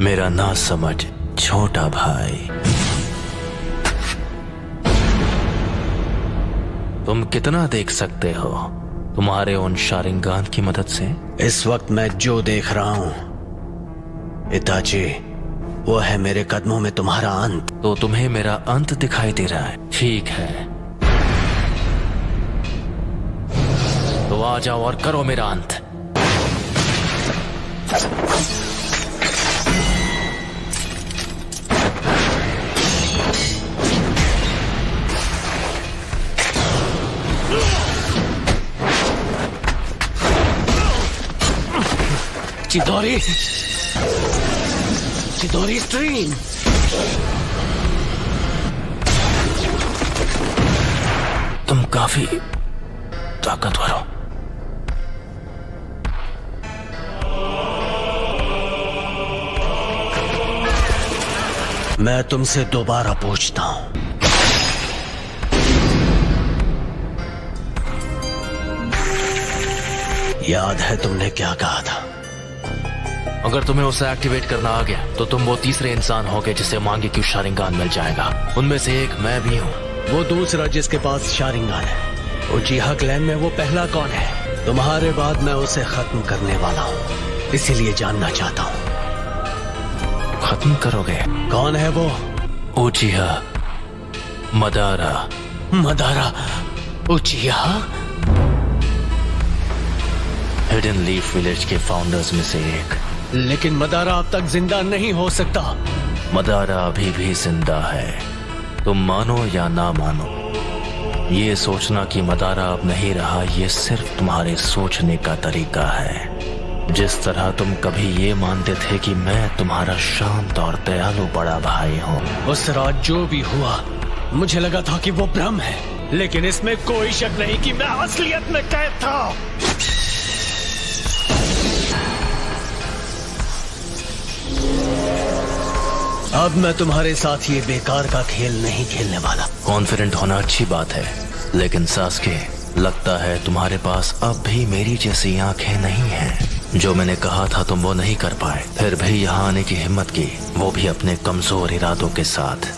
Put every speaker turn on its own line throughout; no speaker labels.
मेरा ना समझ छोटा भाई, तुम कितना देख सकते हो तुम्हारे उन शारिंगान की मदद से?
इस वक्त मैं जो देख रहा हूं इताची, वो है मेरे कदमों में तुम्हारा अंत।
तो तुम्हें मेरा अंत दिखाई दे रहा है? ठीक है, तो आ जाओ और करो मेरा अंत।
चिदोरी, चिदोरी स्ट्रीम।
तुम काफी ताकतवर हो।
मैं तुमसे दोबारा पूछता हूं, याद है तुमने क्या कहा था?
अगर तुम्हें उसे एक्टिवेट करना आ गया तो तुम वो तीसरे इंसान होगे जिसे मांगे क्यों शारिंगान मिल जाएगा। उनमें से एक मैं भी हूँ।
वो दूसरा जिसके पास शारिंगान है, उचिहा क्लैन में वो पहला कौन है? तुम्हारे बाद मैं उसे खत्म करने वाला हूँ, इसीलिए जानना चाहता हूँ।
खत्म करोगे?
कौन है वो?
उचिहा Madara.
Madara उचिहा?
Hidden leaf village के फाउंडर्स में से एक।
लेकिन मदारा अब तक जिंदा नहीं हो सकता।
मदारा अभी भी जिंदा है, तुम मानो या ना मानो। ये सोचना कि मदारा अब नहीं रहा, ये सिर्फ तुम्हारे सोचने का तरीका है। जिस तरह तुम कभी ये मानते थे कि मैं तुम्हारा शांत और दयालु बड़ा भाई हूँ।
उस रात जो भी हुआ, मुझे लगा था कि वो भ्रम है, लेकिन इसमें कोई शक नहीं कि मैं असलियत में कैद था। अब मैं तुम्हारे साथ ये बेकार का खेल नहीं खेलने वाला।
कॉन्फिडेंट होना अच्छी बात है, लेकिन सास्के, लगता है तुम्हारे पास अब भी मेरी जैसी आंखें नहीं हैं। जो मैंने कहा था तुम वो नहीं कर पाए, फिर भी यहाँ आने की हिम्मत की, वो भी अपने कमजोर इरादों के साथ।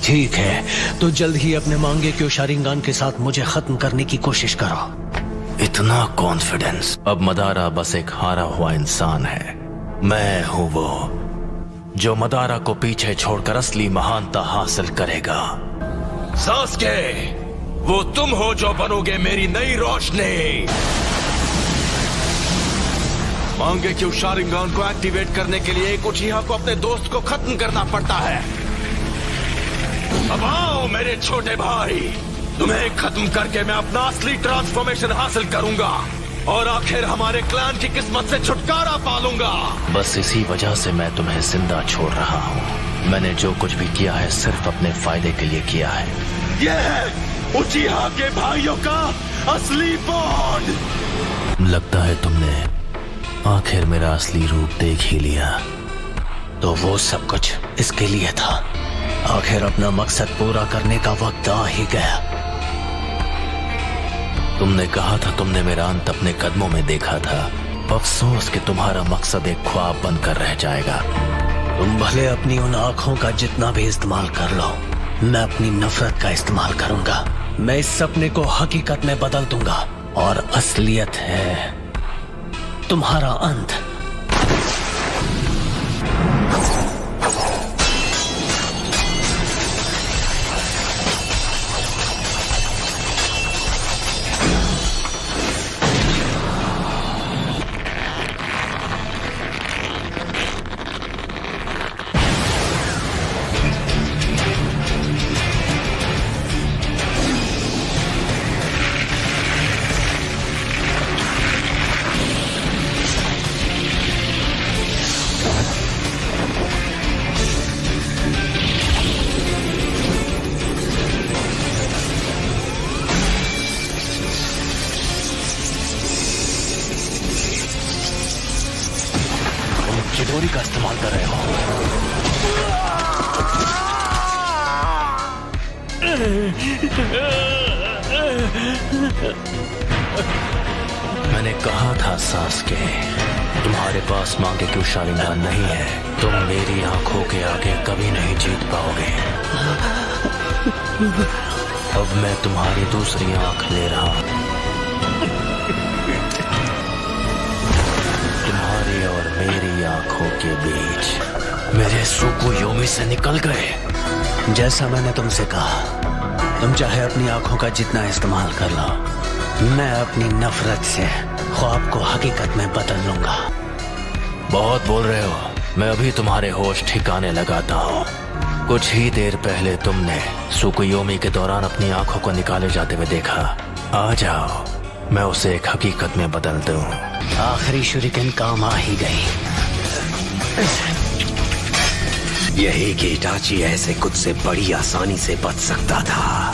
ठीक है, तो जल्द ही अपने मांगे क्यों शारिंगान के साथ मुझे खत्म करने की कोशिश करो।
इतना कॉन्फिडेंस? अब मदारा बस एक हारा हुआ इंसान है। मैं हूँ वो जो मदारा को पीछे छोड़कर असली महानता हासिल करेगा।
सास्के, वो तुम हो जो बनोगे मेरी नई रोशनी। मांगे क्यों शारिंगान को एक्टिवेट करने के लिए एक उचिहा को अपने दोस्त को खत्म करना पड़ता है। अब आओ मेरे छोटे भाई, तुम्हें खत्म करके मैं अपना असली ट्रांसफॉर्मेशन हासिल करूंगा और आखिर हमारे क्लैन की किस्मत से छुटकारा पालूंगा।
बस इसी वजह से मैं तुम्हें जिंदा छोड़ रहा हूँ। मैंने जो कुछ भी किया है सिर्फ अपने फायदे के लिए किया है।
यह है उचिहा के भाइयों का असली बॉन्ड।
लगता है तुमने आखिर मेरा असली रूप देख ही लिया।
तो वो सब कुछ इसके लिए था। आखिर अपना मकसद पूरा करने का वक्त आ ही गया।
तुमने कहा था तुमने मेरा अंत अपने कदमों में देखा था। अफसोस कि तुम्हारा मकसद एक ख्वाब बनकर रह जाएगा।
तुम भले अपनी उन आंखों का जितना भी इस्तेमाल कर लो, मैं अपनी नफरत का इस्तेमाल करूंगा। मैं इस सपने को हकीकत में बदल दूंगा और असलियत है तुम्हारा अंत।
चिदोरी का इस्तेमाल कर रहे हो। मैंने कहा था सास्के, तुम्हारे पास मांगे क्यों शारिंगान नहीं है, तुम मेरी आंखों के आगे कभी नहीं जीत पाओगे। अब मैं तुम्हारी दूसरी आंख ले रहा हूं। तुम्हारी और मेरी आंखों के बीच मेरे सुकुयोमी से निकल गए।
जैसा मैंने तुमसे कहा, तुम चाहे अपनी आंखों का जितना इस्तेमाल कर लो, मैं अपनी नफरत से ख्वाब को हकीकत में बदल लूंगा।
बहुत बोल रहे हो, मैं अभी तुम्हारे होश ठिकाने लगाता हूँ। कुछ ही देर पहले तुमने सुकुयोमी के दौरान अपनी आंखों को निकाले जाते हुए देखा। आ जाओ, मैं उसे एक हकीकत में बदल दूं।
आखिरी शुरिकेन काम आ ही गई।
यही कि इटाची ऐसे कुछ से बड़ी आसानी से बच सकता था।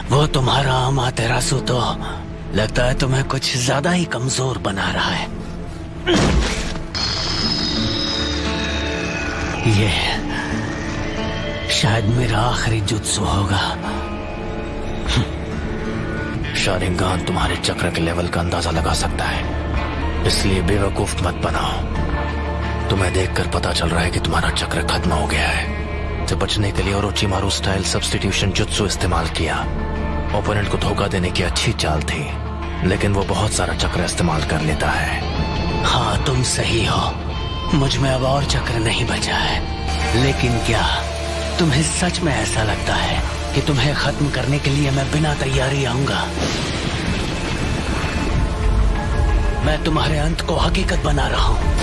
वो तुम्हारा अमातेरासु तो लगता है तुम्हें कुछ ज्यादा ही कमजोर बना रहा है। ये शायद मेरा आखिरी जुत्सु होगा।
शारिंगान तुम्हारे चक्र के लेवल का अंदाजा लगा सकता है, इसलिए बेवकूफ मत बनाओ। तुम्हें देखकर पता चल रहा है कि तुम्हारा चक्र खत्म हो गया है। से बचने के लिए ओरोचिमारू स्टाइल सब्स्टिट्यूशन जुत्सु इस्तेमाल किया। ओपोनेंट को धोखा देने की अच्छी चाल थी, लेकिन वो बहुत सारा चक्र इस्तेमाल कर लेता है।
हाँ, तुम सही हो, मुझ में अब और चक्र नहीं बचा है। लेकिन क्या तुम्हें सच में ऐसा लगता है कि तुम्हें खत्म करने के लिए मैं बिना तैयारी आऊंगा? मैं तुम्हारे अंत को हकीकत बना रहा हूं।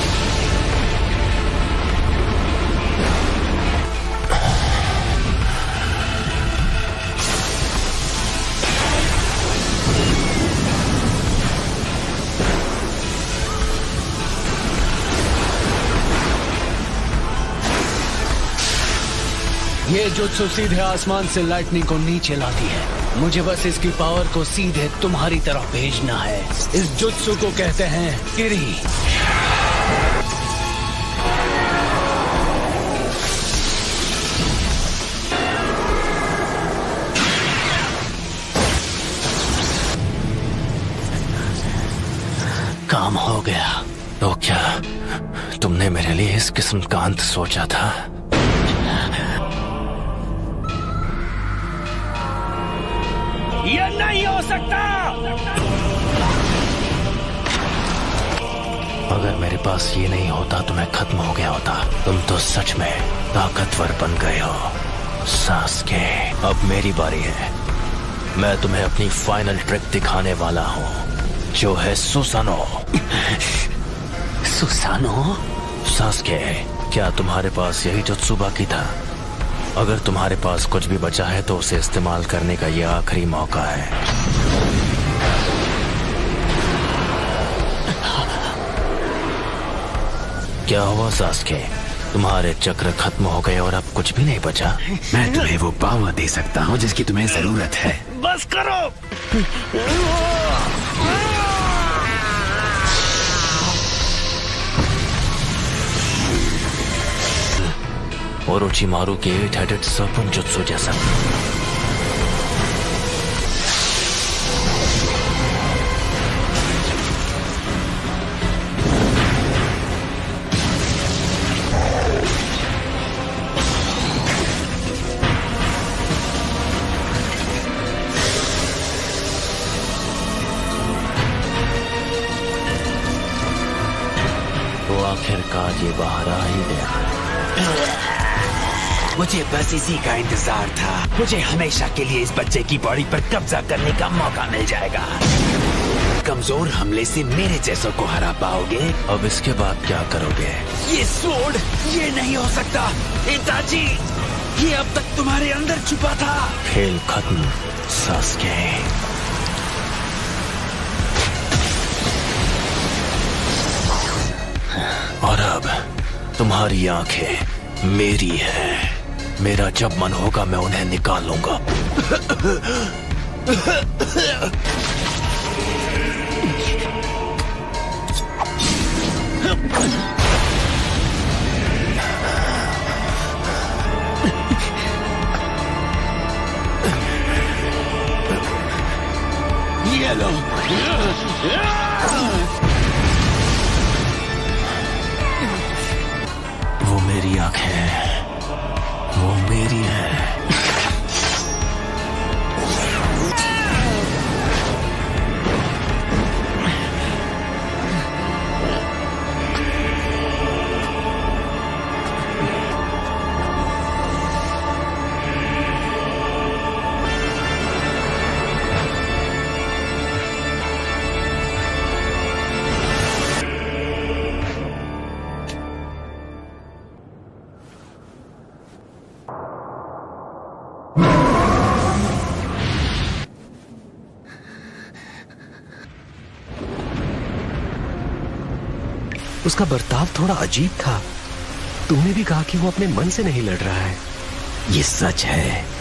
ये जुत्सु सीधे आसमान से लाइटनिंग को नीचे लाती है। मुझे बस इसकी पावर को सीधे तुम्हारी तरफ भेजना है। इस जुत्सु को कहते हैं किरी। काम हो गया।
तो क्या तुमने मेरे लिए इस किस्म का अंत सोचा था?
ये नहीं हो सकता।
अगर मेरे पास ये नहीं होता तो मैं खत्म हो गया होता। तुम तो सच में ताकतवर बन गए हो सास्के। अब मेरी बारी है। मैं तुम्हें अपनी फाइनल ट्रिक दिखाने वाला हूँ, जो है सुसानो।
सुसानो?
सास्के, क्या तुम्हारे पास यही जुत्सु बाकी था? अगर तुम्हारे पास कुछ भी बचा है तो उसे इस्तेमाल करने का यह आखिरी मौका है। क्या हुआ सास्के? तुम्हारे चक्र खत्म हो गए और अब कुछ भी नहीं बचा?
मैं तुम्हें वो पावर दे सकता हूँ जिसकी तुम्हें जरूरत है।
बस करो।
ओरोचिमारू के 8-headed serpent जुत्सु जैसा। तो आखिरकार ये बाहर आ ही गया।
मुझे बस इसी का इंतजार था। मुझे हमेशा के लिए इस बच्चे की बॉडी पर कब्जा करने का मौका मिल जाएगा। कमजोर हमले से मेरे जैसों को हरा पाओगे।
अब इसके बाद क्या करोगे?
ये स्वॉर्ड, ये नहीं हो सकता। इताची, ये अब तक तुम्हारे अंदर छुपा था।
खेल खत्म सास्के। तुम्हारी आंखें मेरी है। मेरा जब मन होगा मैं उन्हें निकाल लूंगा।
ये लो।
वो मेरी आंखें हैं, वो मेरी है।
उसका बर्ताव थोड़ा अजीब था। तूने भी कहा कि वो अपने मन से नहीं लड़ रहा है।
ये सच है।